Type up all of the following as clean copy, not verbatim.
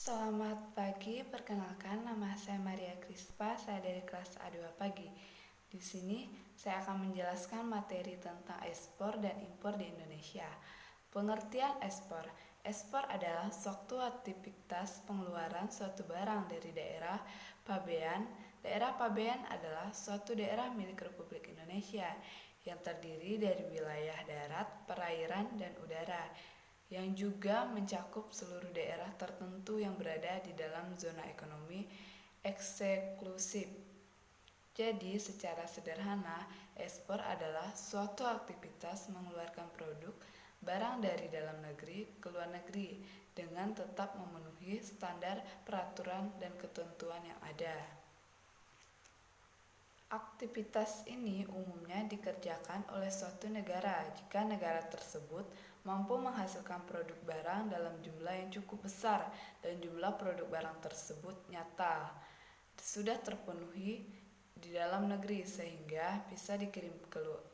Selamat pagi, perkenalkan nama saya Maria Krispa, saya dari kelas A2 pagi. Di sini saya akan menjelaskan materi tentang ekspor dan impor di Indonesia. Pengertian ekspor. Ekspor adalah suatu aktivitas pengeluaran suatu barang dari daerah pabean. Daerah pabean adalah suatu daerah milik Republik Indonesia yang terdiri dari wilayah darat, perairan, dan udara, yang juga mencakup seluruh daerah tertentu yang berada di dalam zona ekonomi eksklusif. Jadi, secara sederhana, ekspor adalah suatu aktivitas mengeluarkan produk barang dari dalam negeri ke luar negeri dengan tetap memenuhi standar peraturan dan ketentuan yang ada. Aktivitas ini umumnya dikerjakan oleh suatu negara jika negara tersebut mampu menghasilkan produk barang dalam jumlah yang cukup besar dan jumlah produk barang tersebut nyata sudah terpenuhi di dalam negeri sehingga bisa dikirim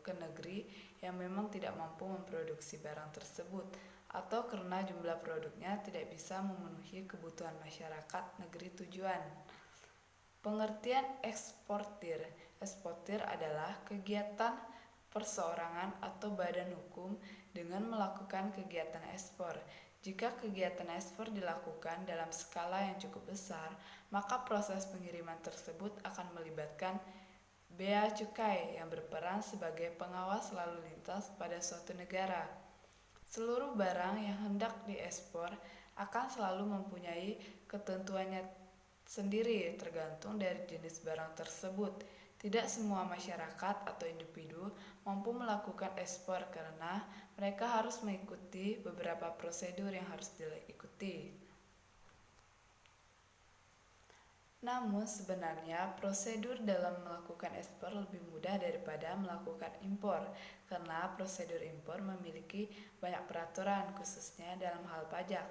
ke negeri yang memang tidak mampu memproduksi barang tersebut atau karena jumlah produknya tidak bisa memenuhi kebutuhan masyarakat negeri tujuan. Pengertian eksportir. Eksportir adalah kegiatan perseorangan atau badan hukum dengan melakukan kegiatan ekspor. Jika kegiatan ekspor dilakukan dalam skala yang cukup besar, maka proses pengiriman tersebut akan melibatkan bea cukai yang berperan sebagai pengawas lalu lintas pada suatu negara. Seluruh barang yang hendak diekspor akan selalu mempunyai ketentuannya sendiri tergantung dari jenis barang tersebut. Tidak semua masyarakat atau individu mampu melakukan ekspor karena mereka harus mengikuti beberapa prosedur yang harus diikuti. Namun sebenarnya prosedur dalam melakukan ekspor lebih mudah daripada melakukan impor karena prosedur impor memiliki banyak peraturan khususnya dalam hal pajak.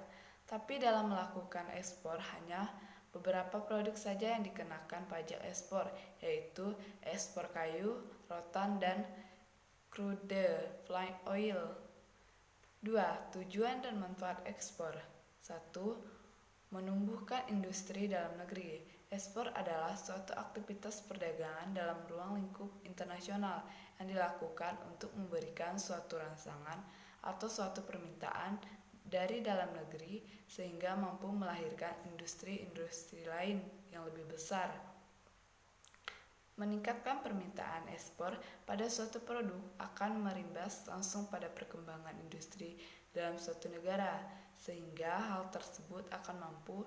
Tapi dalam melakukan ekspor hanya beberapa produk saja yang dikenakan pajak ekspor, yaitu ekspor kayu, rotan, dan crude flying oil. 2. Tujuan dan manfaat ekspor. 1. Menumbuhkan industri dalam negeri. Ekspor adalah suatu aktivitas perdagangan dalam ruang lingkup internasional yang dilakukan untuk memberikan suatu rangsangan atau suatu permintaan dari dalam negeri sehingga mampu melahirkan industri-industri lain yang lebih besar. Meningkatkan permintaan ekspor pada suatu produk akan merimbas langsung pada perkembangan industri dalam suatu negara, sehingga hal tersebut akan mampu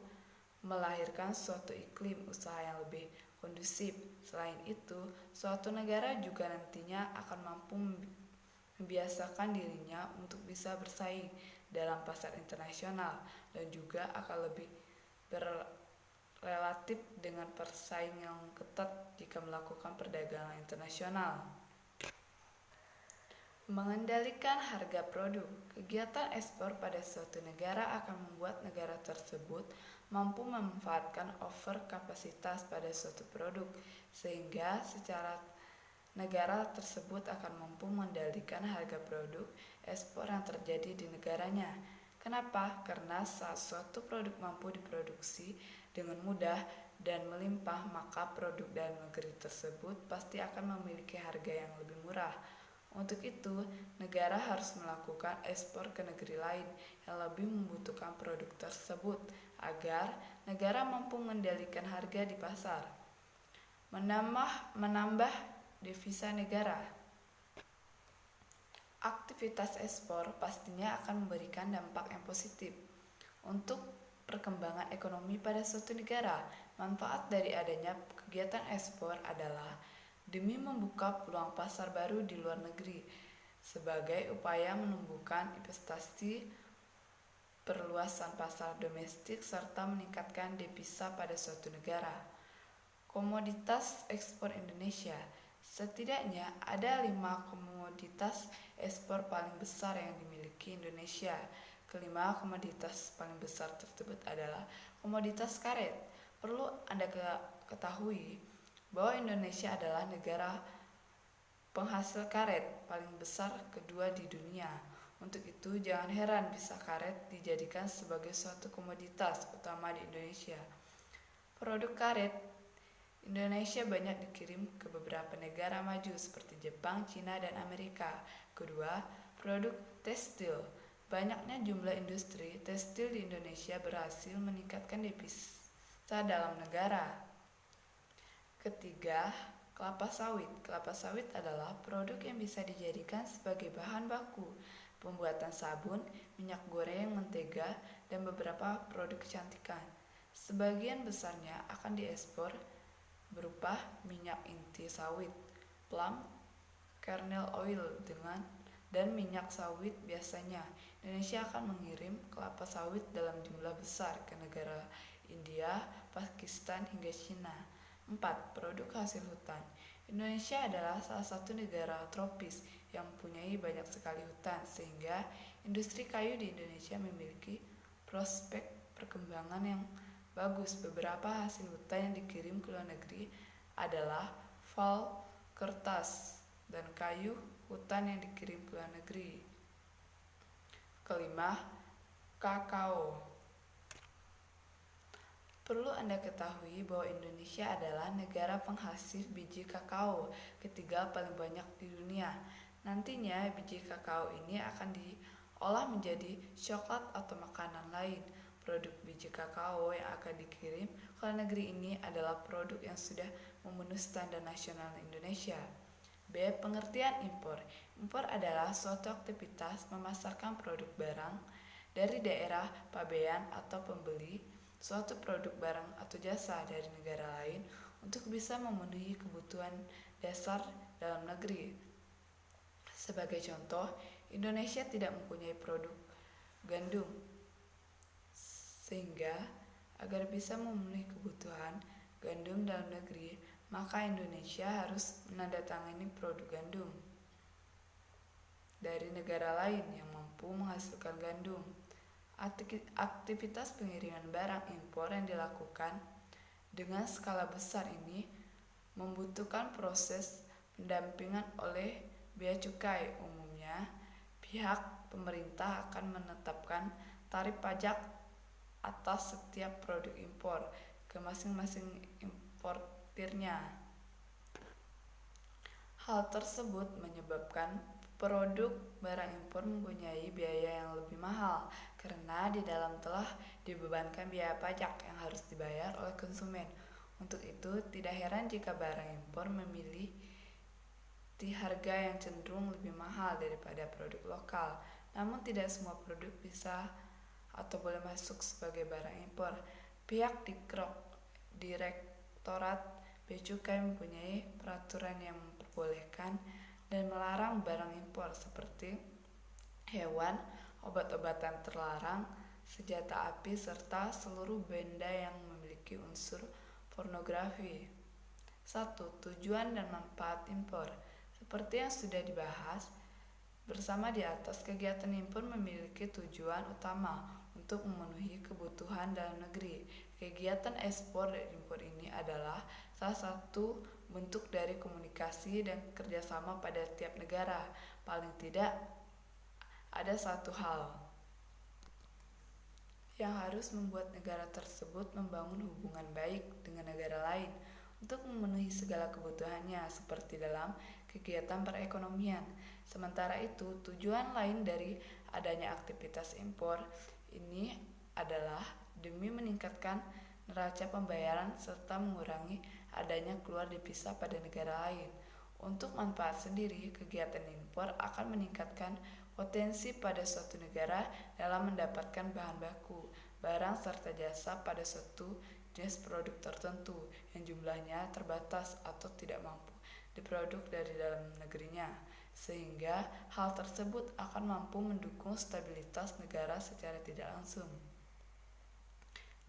melahirkan suatu iklim usaha yang lebih kondusif. Selain itu, suatu negara juga nantinya akan mampu membiasakan dirinya untuk bisa bersaing dalam pasar internasional dan juga akan lebih berrelatif dengan persaing yang ketat jika melakukan perdagangan internasional. Mengendalikan harga produk. Kegiatan ekspor pada suatu negara akan membuat negara tersebut mampu memanfaatkan over kapasitas pada suatu produk sehingga secara negara tersebut akan mampu mengendalikan harga produk ekspor yang terjadi di negaranya. Kenapa? Karena saat suatu produk mampu diproduksi dengan mudah dan melimpah, maka produk dalam negeri tersebut pasti akan memiliki harga yang lebih murah. Untuk itu, negara harus melakukan ekspor ke negeri lain yang lebih membutuhkan produk tersebut agar negara mampu mengendalikan harga di pasar. Menambah devisa negara. Aktivitas ekspor pastinya akan memberikan dampak yang positif untuk perkembangan ekonomi pada suatu negara. Manfaat dari adanya kegiatan ekspor adalah demi membuka peluang pasar baru di luar negeri sebagai upaya menumbuhkan investasi, perluasan pasar domestik, serta meningkatkan devisa pada suatu negara. Komoditas ekspor Indonesia. Setidaknya ada 5 komoditas ekspor paling besar yang dimiliki Indonesia. Kelima komoditas paling besar tersebut adalah komoditas karet. Perlu Anda ketahui bahwa Indonesia adalah negara penghasil karet paling besar kedua di dunia. Untuk itu, jangan heran bisa karet dijadikan sebagai suatu komoditas utama di Indonesia. Produk karet Indonesia banyak dikirim ke beberapa negara maju seperti Jepang, Cina, dan Amerika. Kedua, produk tekstil. Banyaknya jumlah industri tekstil di Indonesia berhasil meningkatkan devisa dalam negara. Ketiga, kelapa sawit. Kelapa sawit adalah produk yang bisa dijadikan sebagai bahan baku pembuatan sabun, minyak goreng, mentega, dan beberapa produk kecantikan. Sebagian besarnya akan diekspor berupa minyak inti sawit, palm kernel oil dan minyak sawit. Biasanya Indonesia akan mengirim kelapa sawit dalam jumlah besar ke negara India, Pakistan, hingga Cina. 4. Produk hasil hutan. Indonesia adalah salah satu negara tropis yang mempunyai banyak sekali hutan, sehingga industri kayu di Indonesia memiliki prospek perkembangan yang bagus. Beberapa hasil hutan yang dikirim ke luar negeri adalah val, kertas, dan kayu hutan yang dikirim ke luar negeri. Kelima, kakao. Perlu Anda ketahui bahwa Indonesia adalah negara penghasil biji kakao ketiga paling banyak di dunia. Nantinya biji kakao ini akan diolah menjadi coklat atau makanan lain. Produk biji kakao yang akan dikirim ke luar negeri ini adalah produk yang sudah memenuhi standar nasional Indonesia. B. Pengertian impor. Impor adalah suatu aktivitas memasarkan produk barang dari daerah pabean atau pembeli suatu produk barang atau jasa dari negara lain untuk bisa memenuhi kebutuhan dasar dalam negeri. Sebagai contoh, Indonesia tidak mempunyai produk gandum, sehingga agar bisa memenuhi kebutuhan gandum dalam negeri, maka Indonesia harus menandatangani produk gandum dari negara lain yang mampu menghasilkan gandum. Aktivitas pengiriman barang impor yang dilakukan dengan skala besar ini membutuhkan proses pendampingan oleh bea cukai. Umumnya, pihak pemerintah akan menetapkan tarif pajak atas setiap produk impor ke masing-masing importirnya. Hal tersebut menyebabkan produk barang impor mempunyai biaya yang lebih mahal karena di dalam telah dibebankan biaya pajak yang harus dibayar oleh konsumen. Untuk itu, tidak heran jika barang impor memiliki harga yang cenderung lebih mahal daripada produk lokal. Namun tidak semua produk bisa atau boleh masuk sebagai barang impor. Pihak Direktorat Bea Cukai mempunyai peraturan yang memperbolehkan dan melarang barang impor seperti hewan, obat-obatan terlarang, senjata api, serta seluruh benda yang memiliki unsur pornografi. 1. Tujuan dan manfaat impor. Seperti yang sudah dibahas bersama di atas, kegiatan impor memiliki tujuan utama untuk memenuhi kebutuhan dalam negeri. Kegiatan ekspor dan impor ini adalah salah satu bentuk dari komunikasi dan kerjasama pada tiap negara. Paling tidak ada satu hal yang harus membuat negara tersebut membangun hubungan baik dengan negara lain untuk memenuhi segala kebutuhannya seperti dalam kegiatan perekonomian. Sementara itu, tujuan lain dari adanya aktivitas impor ini adalah demi meningkatkan neraca pembayaran serta mengurangi adanya keluar devisa pada negara lain. Untuk manfaat sendiri, kegiatan impor akan meningkatkan potensi pada suatu negara dalam mendapatkan bahan baku, barang serta jasa pada suatu jenis produk tertentu yang jumlahnya terbatas atau tidak mampu diproduk dari dalam negerinya, sehingga hal tersebut akan mampu mendukung stabilitas negara secara tidak langsung.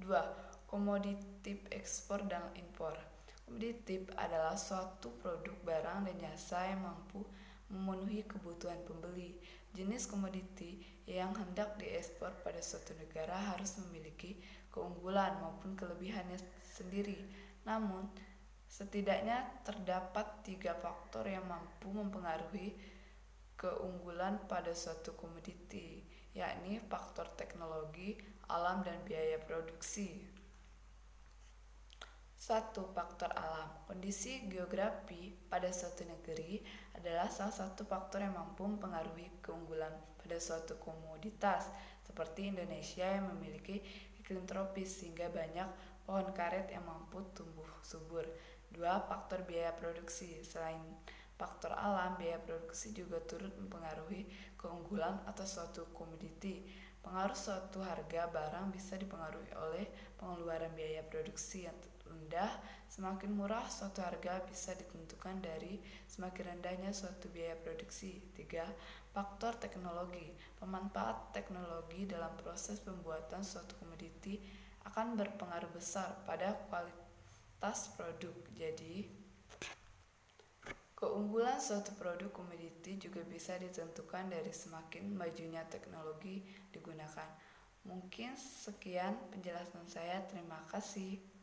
2. Komoditi ekspor dan impor. Komoditi adalah suatu produk barang dan jasa yang mampu memenuhi kebutuhan pembeli. Jenis komoditi yang hendak diekspor pada suatu negara harus memiliki keunggulan maupun kelebihannya sendiri. Namun, setidaknya terdapat 3 faktor yang mampu mempengaruhi keunggulan pada suatu komoditi, yakni faktor teknologi, alam, dan biaya produksi. 1. Faktor alam. Kondisi geografi pada suatu negeri adalah salah satu faktor yang mampu mempengaruhi keunggulan pada suatu komoditas, seperti Indonesia yang memiliki iklim tropis sehingga banyak pohon karet yang mampu tumbuh subur. 2. Faktor biaya produksi. Selain faktor alam, biaya produksi juga turut mempengaruhi keunggulan atas suatu komoditi. Pengaruh suatu harga barang bisa dipengaruhi oleh pengeluaran biaya produksi yang rendah. Semakin murah suatu harga bisa ditentukan dari semakin rendahnya suatu biaya produksi. 3. Faktor teknologi. Pemanfaat teknologi dalam proses pembuatan suatu komoditi akan berpengaruh besar pada kualitas produk. Jadi, keunggulan suatu produk komoditi juga bisa ditentukan dari semakin majunya teknologi digunakan. Mungkin sekian penjelasan saya. Terima kasih.